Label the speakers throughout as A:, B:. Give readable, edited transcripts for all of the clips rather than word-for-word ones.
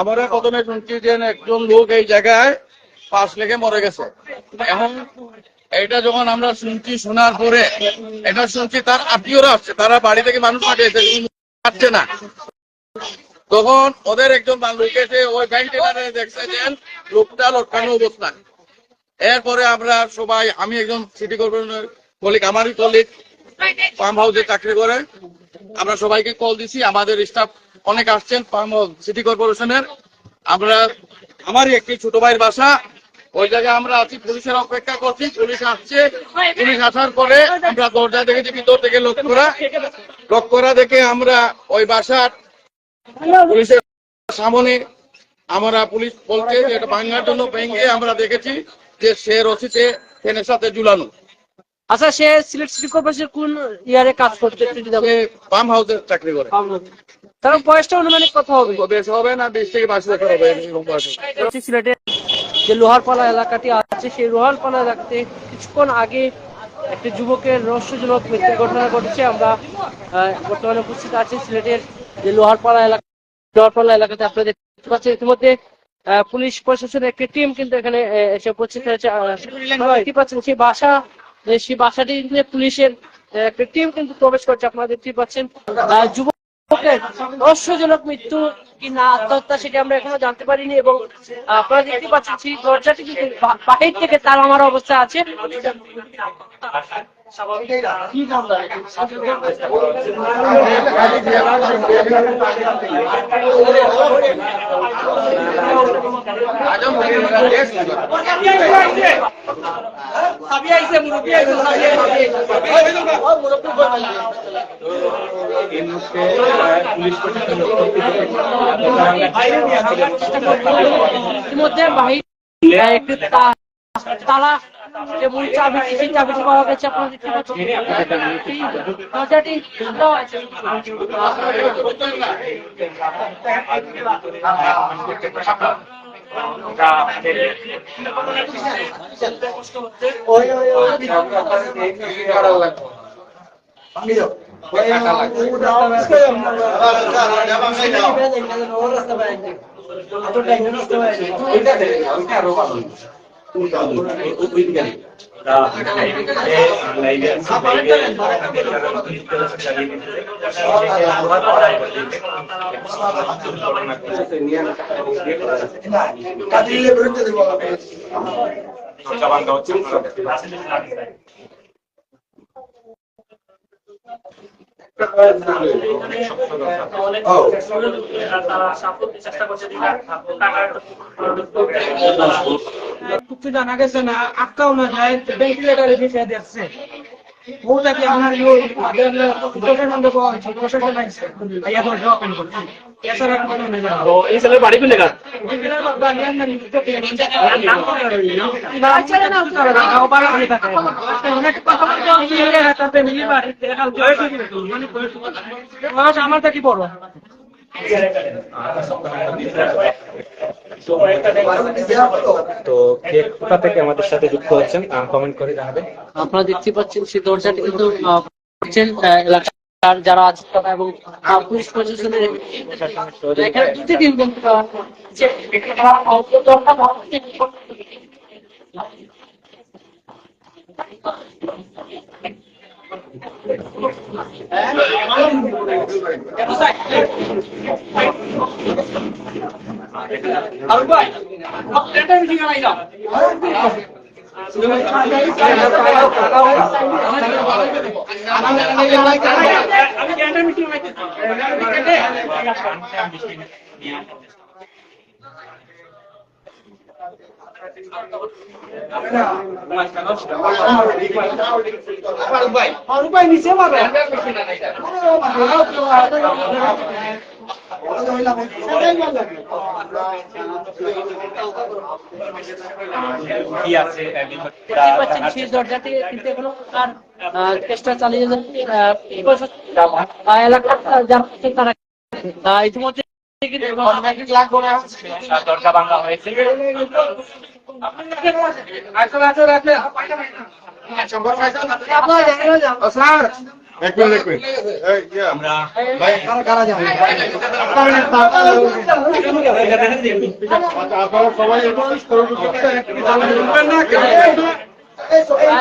A: আমরা প্রথমে শুনছি যে একজন লোক এই জায়গায় পাশ লেগে মরে গেছে। এখন এটা যখন আমরা শুনছি, শোনার পরে এটা শুনছি তার আত্মীয়রা আসছে, তারা বাড়ি থেকে মানুষ পাঠিয়েছে, আসছে না। তখন ওদের একজন লোক এসে ওই ভেন্টিলেটারে দেখছে যে লোকটা লটকানো অবস্থায়। এরপরে আমরা সবাই, আমি একজন সিটি কর্পোরেশনের কলিগ, আমারই কলিগ ফার্ম হাউসে চাকরি করে, আমরা সবাইকে কল দিছি। আমাদের স্টাফ অনেক আসছেন ফার্ম হাউস সিটি কর্পোরেশনের। আমরা, আমারই একটি ছোট ভাইয়ের বাসা, ওই জায়গায় আমরা আছি, পুলিশের অপেক্ষা করছি। পুলিশ আসছে, পুলিশ আসার পরে আমরা দরজা দেখেছি, ভিতর থেকে লক করা দেখে আমরা ওই বাসার পুলিশের সামনে আমরা, পুলিশ বলছে যে এটা ভাঙার জন্য ভেঙে আমরা দেখেছি যে সে রশিতে ট্রেনের সাথে ঝুলানো।
B: আচ্ছা, সে সিলেট সিটি কর্পোরেশনের কোন ইয়ারে কাজ করতে?
A: ফার্ম হাউসে চাকরি করে।
B: তার বয়সটা অনুমানিক কত হবে?
A: বেশি হবে না, 20 থেকে 22 বছর হবে।
B: সিলেটের যে লোহারপালা এলাকাটি আছে, সেই লোহারপালা এলাকাতে কিছুক্ষণ আগে একটি যুবকের রহস্যজনক মৃত্যুর ঘটনা ঘটেছে। আমরা বর্তমানে উপস্থিত আছি সিলেটের যে লোহারপালা এলাকাতে। আপনারা দেখতে পাচ্ছেন ইতিমধ্যে পুলিশ প্রশাসনের একটি টিম কিন্তু এখানে এসে উপস্থিত হয়েছে। দেখতে পাচ্ছেন সেই বাসাটি পুলিশের একটা টিম কিন্তু প্রবেশ করছে। আপনারা দেখতে পাচ্ছেন যুবকের রহস্যজনক মৃত্যু কি না আত্মহত্যা, সেটা আমরা এখনো জানতে পারিনি। এবং আপনারা দেখতে পাচ্ছেন সেই দরজাটি কিন্তু বাহির থেকে তালা মারা অবস্থা আছে। ইতিমধ্যে বাহির একটি তালা যে মূল চাবি, সেই চাবিটি পাওয়া গেছে। আপনারা দেখতে পাচ্ছেন দরজাটি
C: জানা গেছে না, আটকাও না যায়, ভেন্টিলেটারে ফেসে দেখছে। ওটা কি আপনার প্রশাসন আছে, এছাড়া কোনো নেই।
B: এই ছেলের বাড়ি কোন জায়গা?
C: আমারটা কি বড়
D: তো কে কোথা থেকে আমাদের সাথে যুক্ত হচ্ছেন কমেন্ট করে জানাবেন।
B: আপনারা দেখতে পাচ্ছেন সেই দরজাটি কিন্তু এলাকার যারা আছে তারা এবং পুলিশ প্রশাসনের এখানে দুটি টিম কিন্তু নিচে পাবে দরজাটি কিন্তু এখনো চেষ্টা চালিয়ে যাচ্ছে এলাকার যারা তারা ইতিমধ্যে
D: দরজা ভাঙা হয়েছে।
C: স্যার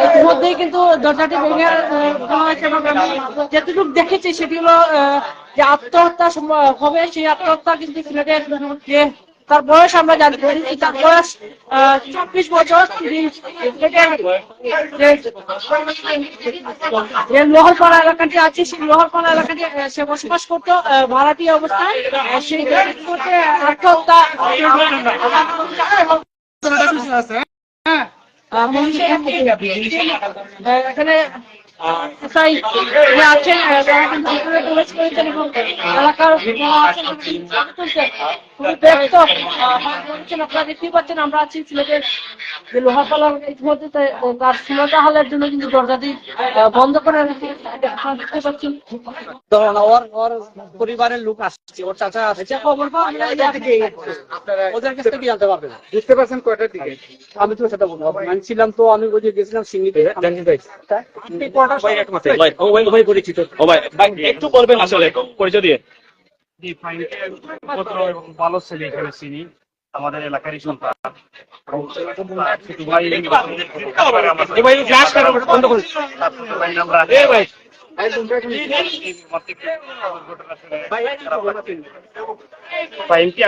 B: ইতিমধ্যেই কিন্তু দরজাটি ভেঙে দেওয়া হয়েছে এবং আমি যেটুকু দেখেছি সেটি হলো যে আত্মহত্যা হবে, সেই আত্মহত্যা কিন্তু সিলেটের যে তার বয়স আমরা জানতে পারি, তার বয়স 24 বছর। তিনি সিলেটের যে লোহারপাড়া এলাকাটি আছে, সেই লোহারপাড়া এলাকাটি সে বসবাস করতো ভাড়াটিয়া অবস্থায়। সেই আত্মহত্যা এখানে এসআই আছেন, তারা কিন্তু ভিতরে প্রবেশ করেছেন এবং এলাকার আপনারা দেখতেই পাচ্ছেন আমরা আছি সিলেটের যে লোহারপালা। ইতিমধ্যে তার সুনতা হলের জন্য কিন্তু দরজাটি বন্ধ করে রেখে দেখতে পাচ্ছি
C: ওর পরিবারের লোক আসছে, ওর চাচা আসছে, খবর পাওয়া ওদের কাছ থেকে জানতে পারবেন। বুঝতে পারছেন কয়টার দিকে? আমি তো সেটা বলবো, আমি ছিলাম তো, আমি ওই যে গেছিলাম সিঙ্গিতে।
D: একটু বলবেন আসলে পরিচয় দিয়ে।
E: ভালো ছেলে এখানে চিনি, আমাদের এলাকারই সন্তান।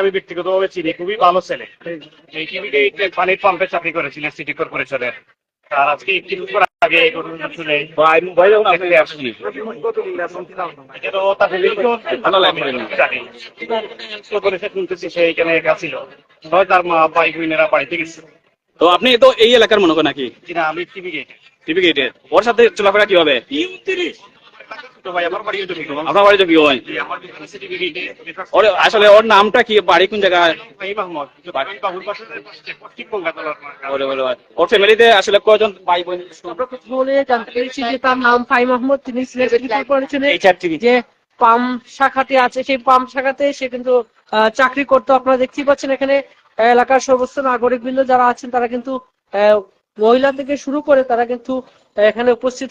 E: আমি ব্যক্তিগতভাবে চিনি, খুবই ভালো ছেলে। এই টিভিতে পানির পাম্পে চাকরি করেছিলেন সিটি কর্পোরেশনের। আর আজকে একটি বছর আগে এই ঘটনা শুনে শুনতেছি সে এখানে একা ছিল, হয় তার মা ভাই বোনেরা বাড়িতে গেছে।
D: তো আপনি তো এই এলাকার মনে করেন নাকি?
E: কিনা আমি টিভি গেট
D: টিভি গেটে ওর সাথে চলাফেরা কি হবে?
E: আমার বাড়ি
D: আপনার বাড়িতে কি হয়? ওর আসলে ওর নামটা কি, বাড়ি কোন জায়গায়? ওর ফ্যামিলিতে আসলে কয়জন ভাই বোন?
B: আমরা কথা বলে জানতে পেরেছি যে তার নাম ফাহিম আহমদ। তিনি সিলেট সিটি কর্পোরেশনের যে পাম্প শাখাটি আছে, সেই পাম্প শাখাতে সে কিন্তু চাকরি করতো। আপনারা দেখতেই পাচ্ছেন এখানে এলাকার সমস্ত নাগরিক বৃন্দ যারা আছেন তারা কিন্তু মহিলা থেকে শুরু করে তারা কিন্তু এখানে উপস্থিত